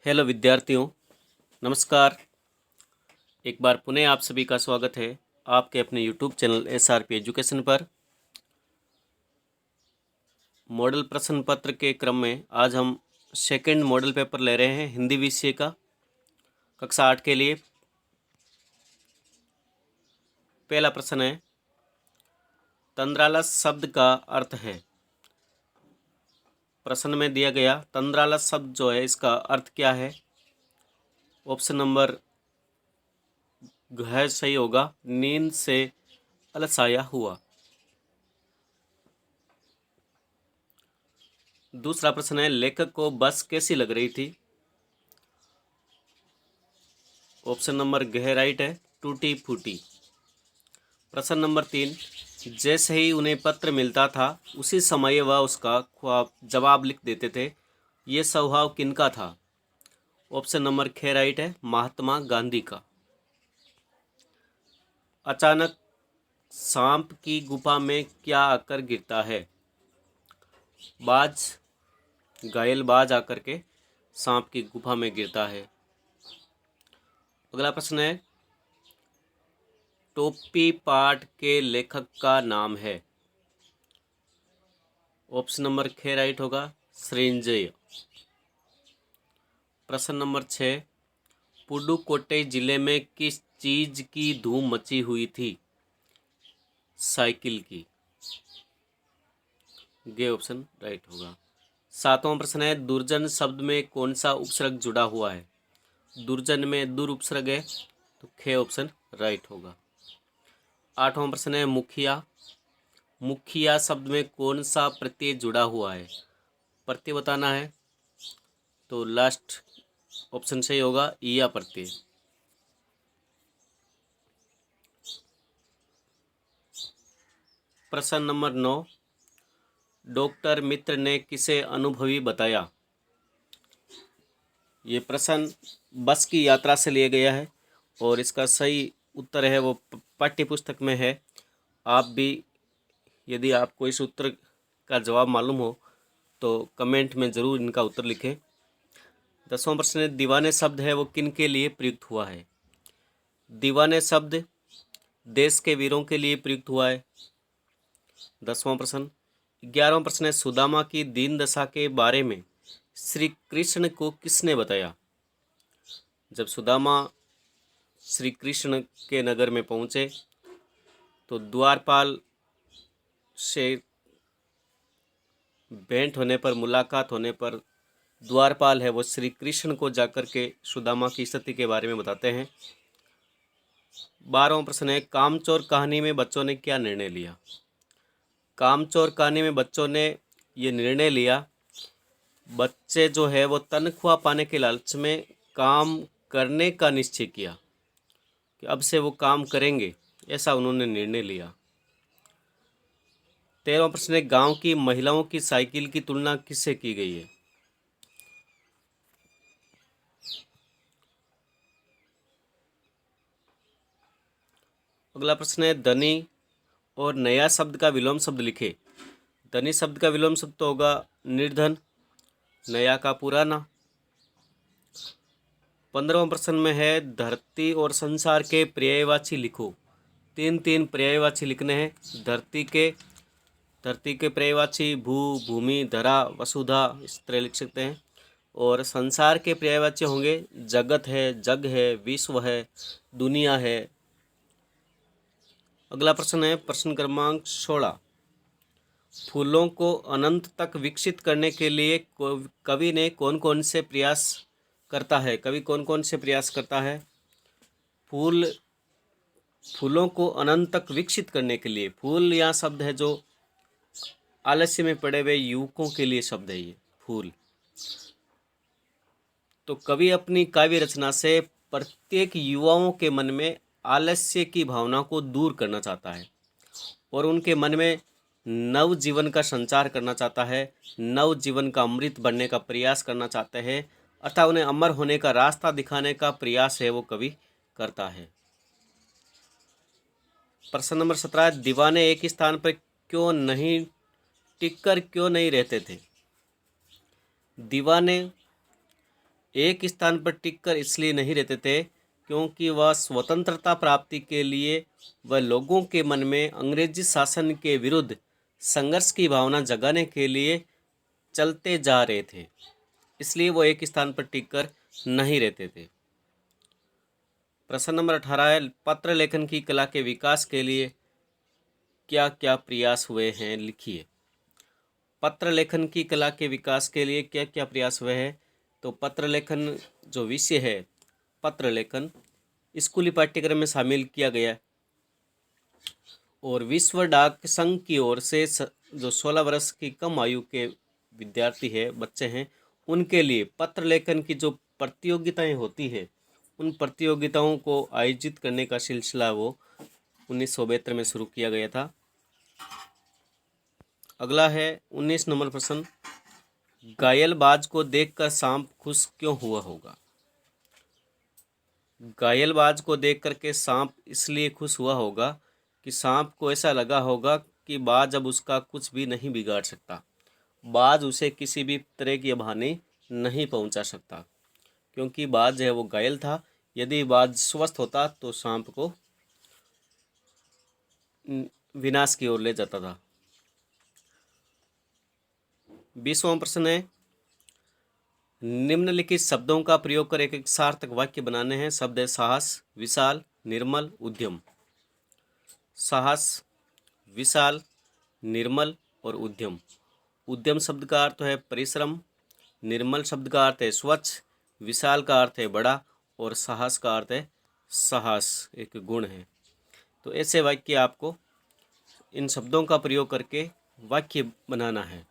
Hello विद्यार्थियों, नमस्कार। एक बार पुनः आप सभी का स्वागत है आपके अपने यूट्यूब चैनल एसआरपी एजुकेशन पर। मॉडल प्रश्न पत्र के क्रम में आज हम सेकंड मॉडल पेपर ले रहे हैं हिंदी विषय का, कक्षा 8 के लिए। पहला प्रश्न है, तंद्रालस शब्द का अर्थ है। प्रश्न में दिया गया तंद्रालस शब्द जो है इसका अर्थ क्या है। ऑप्शन नंबर घ सही होगा, नींद से अलसाया हुआ। दूसरा प्रश्न है, लेखक को बस कैसी लग रही थी। ऑप्शन नंबर घ राइट है, टूटी फूटी। प्रश्न नंबर 3, जैसे ही उन्हें पत्र मिलता था उसी समय वह उसका जवाब लिख देते थे। ये स्वभाव किनका था। ऑप्शन नंबर ख राइट है, महात्मा गांधी का। अचानक सांप की गुफा में क्या आकर गिरता है। बाज, घायल बाज आकर के सांप की गुफा में गिरता है। अगला प्रश्न है, टोपी पाठ के लेखक का नाम है। ऑप्शन नंबर ख राइट होगा, श्रींजय। प्रश्न नंबर 6, पुडुकोट्टई जिले में किस चीज की धूम मची हुई थी। साइकिल की। ये ऑप्शन राइट होगा। 7वां प्रश्न है, दुर्जन शब्द में कौन सा उपसर्ग जुड़ा हुआ है। दुर्जन में दुर उपसर्ग है, तो ख ऑप्शन राइट होगा। 8वां प्रश्न है, मुखिया। मुखिया शब्द में कौन सा प्रत्यय जुड़ा हुआ है। प्रत्यय बताना है, तो लास्ट ऑप्शन सही होगा, ईया प्रत्यय। प्रश्न नंबर 9, डॉक्टर मित्र ने किसे अनुभवी बताया। ये प्रश्न बस की यात्रा से लिया गया है और इसका सही उत्तर है वो पाठ्य पुस्तक में है। आप भी यदि आपको इस उत्तर का जवाब मालूम हो तो कमेंट में ज़रूर इनका उत्तर लिखें। 10वां प्रश्न है, दीवाने शब्द है वो किन के लिए प्रयुक्त हुआ है। दीवाने शब्द देश के वीरों के लिए प्रयुक्त हुआ है। 10वां प्रश्न। 11वां प्रश्न है, सुदामा की दीन दशा के बारे में श्री कृष्ण को किसने बताया। जब सुदामा श्री कृष्ण के नगर में पहुँचे तो द्वारपाल से भेंट होने पर, मुलाकात होने पर द्वारपाल है वो श्री कृष्ण को जाकर के सुदामा की स्थिति के बारे में बताते हैं। 12वां प्रश्न है, कामचोर कहानी में बच्चों ने क्या निर्णय लिया। कामचोर कहानी में बच्चों ने ये निर्णय लिया, बच्चे जो है वो तनख्वाह पाने के लालच में काम करने का निश्चय किया कि अब से वो काम करेंगे, ऐसा उन्होंने निर्णय लिया। 13वां प्रश्न है, गांव की महिलाओं की साइकिल की तुलना किससे की गई है। अगला प्रश्न है, धनी और नया शब्द का विलोम शब्द लिखे। धनी शब्द का विलोम शब्द तो होगा निर्धन, नया का पुराना। 15वां प्रश्न में है, धरती और संसार के पर्यायवाची लिखो। तीन पर्यायवाची लिखने हैं। धरती के पर्यायवाची भू, भूमि, धरा, वसुधा, इस तरह लिख सकते हैं। और संसार के पर्यायवाची होंगे जगत है, जग है, विश्व है, दुनिया है। अगला प्रश्न है प्रश्न क्रमांक 16, फूलों को अनंत तक विकसित करने के लिए कवि ने कौन कौन से प्रयास करता है। कवि कौन कौन से प्रयास करता है। फूलों को अनंत तक विकसित करने के लिए, फूल यहाँ शब्द है जो आलस्य में पड़े हुए युवकों के लिए शब्द है ये फूल। तो कवि अपनी काव्य रचना से प्रत्येक युवाओं के मन में आलस्य की भावना को दूर करना चाहता है और उनके मन में नव जीवन का संचार करना चाहता है, नव जीवन का अमृत बनने का प्रयास करना चाहते हैं, अर्थात उन्हें अमर होने का रास्ता दिखाने का प्रयास है वो कवि करता है। प्रश्न नंबर 17, दीवाने एक स्थान पर क्यों नहीं टिककर क्यों नहीं रहते थे। दीवाने एक स्थान पर टिककर इसलिए नहीं रहते थे क्योंकि वह स्वतंत्रता प्राप्ति के लिए व लोगों के मन में अंग्रेजी शासन के विरुद्ध संघर्ष की भावना जगाने के लिए चलते जा रहे थे, इसलिए वो एक स्थान पर टिककर नहीं रहते थे। प्रश्न नंबर 18 है, पत्र लेखन की कला के विकास के लिए क्या क्या प्रयास हुए हैं, लिखिए। पत्र लेखन की कला के विकास के लिए क्या क्या प्रयास हुए हैं? तो पत्र लेखन जो विषय है, पत्र लेखन स्कूली पाठ्यक्रम में शामिल किया गया और विश्व डाक संघ की ओर से जो 16 वर्ष की कम आयु के विद्यार्थी है, बच्चे हैं, उनके लिए पत्र लेखन की जो प्रतियोगिताएं होती है, उन प्रतियोगिताओं को आयोजित करने का सिलसिला वो 1972 में शुरू किया गया था। अगला है 19 नंबर प्रश्न, घायलबाज को देखकर सांप खुश क्यों हुआ होगा? घायलबाज को देख करके सांप इसलिए खुश हुआ होगा कि सांप को ऐसा लगा होगा कि बाज अब उसका कुछ भी नहीं बिगाड़ सकता, बाज उसे किसी भी तरह की हानि नहीं पहुंचा सकता, क्योंकि बाज जो है वो घायल था। यदि बाज स्वस्थ होता तो सांप को विनाश की ओर ले जाता था। 20वां प्रश्न है, निम्नलिखित शब्दों का प्रयोग कर एक सार्थक वाक्य बनाने हैं। शब्द है साहस, विशाल, निर्मल, उद्यम। साहस, विशाल, निर्मल और उद्यम। उद्यम शब्द का अर्थ है परिश्रम, निर्मल शब्द का अर्थ है स्वच्छ, विशाल का अर्थ है बड़ा और साहस का अर्थ है साहस, एक गुण है। तो ऐसे वाक्य आपको इन शब्दों का प्रयोग करके वाक्य बनाना है।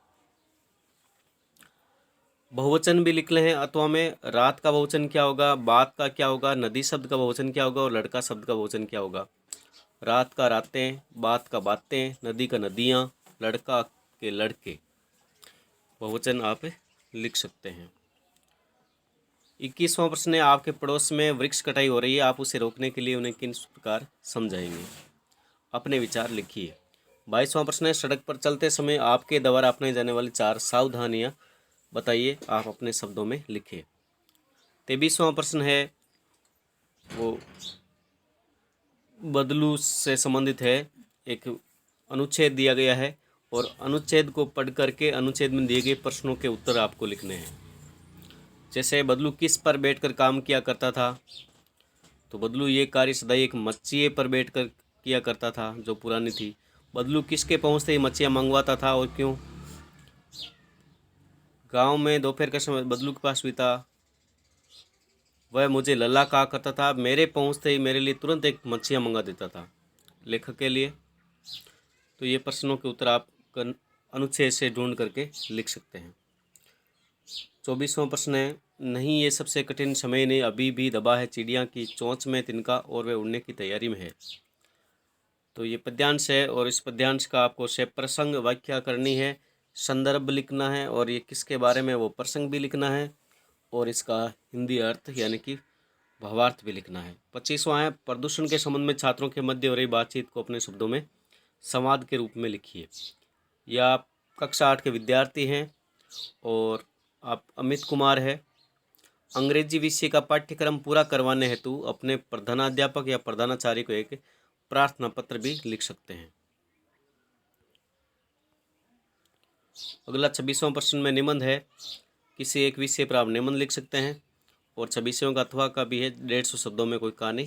बहुवचन भी लिख ले हैं अथवा में। रात का बहुवचन क्या होगा, बात का क्या होगा, नदी शब्द का बहुवचन क्या होगा और लड़का शब्द का बहुवचन क्या होगा। रात का रातें, बात का बातें, नदी का नदियाँ, लड़का के लड़के। बहुवचन आप लिख सकते हैं। 21वां प्रश्न है, आपके पड़ोस में वृक्ष कटाई हो रही है, आप उसे रोकने के लिए उन्हें किस प्रकार समझाएंगे? अपने विचार लिखिए। 22वां प्रश्न है, सड़क पर चलते समय आपके द्वारा अपनाई जाने वाली 4 सावधानियां बताइए, आप अपने शब्दों में लिखिए। 23वां प्रश्न है वो बदलू से संबंधित है। एक अनुच्छेद दिया गया है और अनुच्छेद को पढ़ करके अनुच्छेद में दिए गए प्रश्नों के उत्तर आपको लिखने हैं। जैसे बदलू किस पर बैठकर काम किया करता था, तो बदलू ये कार्य सदाई एक मच्छिए पर बैठकर किया करता था जो पुरानी थी। बदलू किसके पहुँचते ही मच्छियाँ मंगवाता था और क्यों? गांव में दोपहर का समय बदलू के पास बीता, वह मुझे लल्ला कहा करता था, मेरे पहुँचते ही मेरे लिए तुरंत एक मच्छियाँ मंगा देता था, लेखक के लिए। तो ये प्रश्नों के उत्तर आप अनुच्छेद से ढूंढ करके लिख सकते हैं। 24वां प्रश्न है, नहीं ये सबसे कठिन समय ने अभी भी दबा है चिड़िया की चोंच में तिनका और वह उड़ने की तैयारी में है। तो ये पद्यांश है और इस पद्यांश का आपको से प्रसंग व्याख्या करनी है, संदर्भ लिखना है और ये किसके बारे में वो प्रसंग भी लिखना है और इसका हिंदी अर्थ यानी कि भावार्थ भी लिखना है। 25वां है, प्रदूषण के संबंध में छात्रों के मध्य हो रही बातचीत को अपने शब्दों में संवाद के रूप में लिखिए। या आप कक्षा 8 के विद्यार्थी हैं और आप अमित कुमार है। अंग्रेजी विषय का पाठ्यक्रम पूरा करवाने हेतु अपने प्रधानाध्यापक या प्रधानाचार्य को एक प्रार्थना पत्र भी लिख सकते हैं। अगला 26वां प्रश्न में निबंध है, किसी एक विषय पर आप निबंध लिख सकते हैं और 26वां का अथवा का भी है, 150 शब्दों में कोई कहानी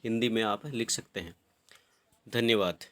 हिंदी में आप लिख सकते हैं। धन्यवाद।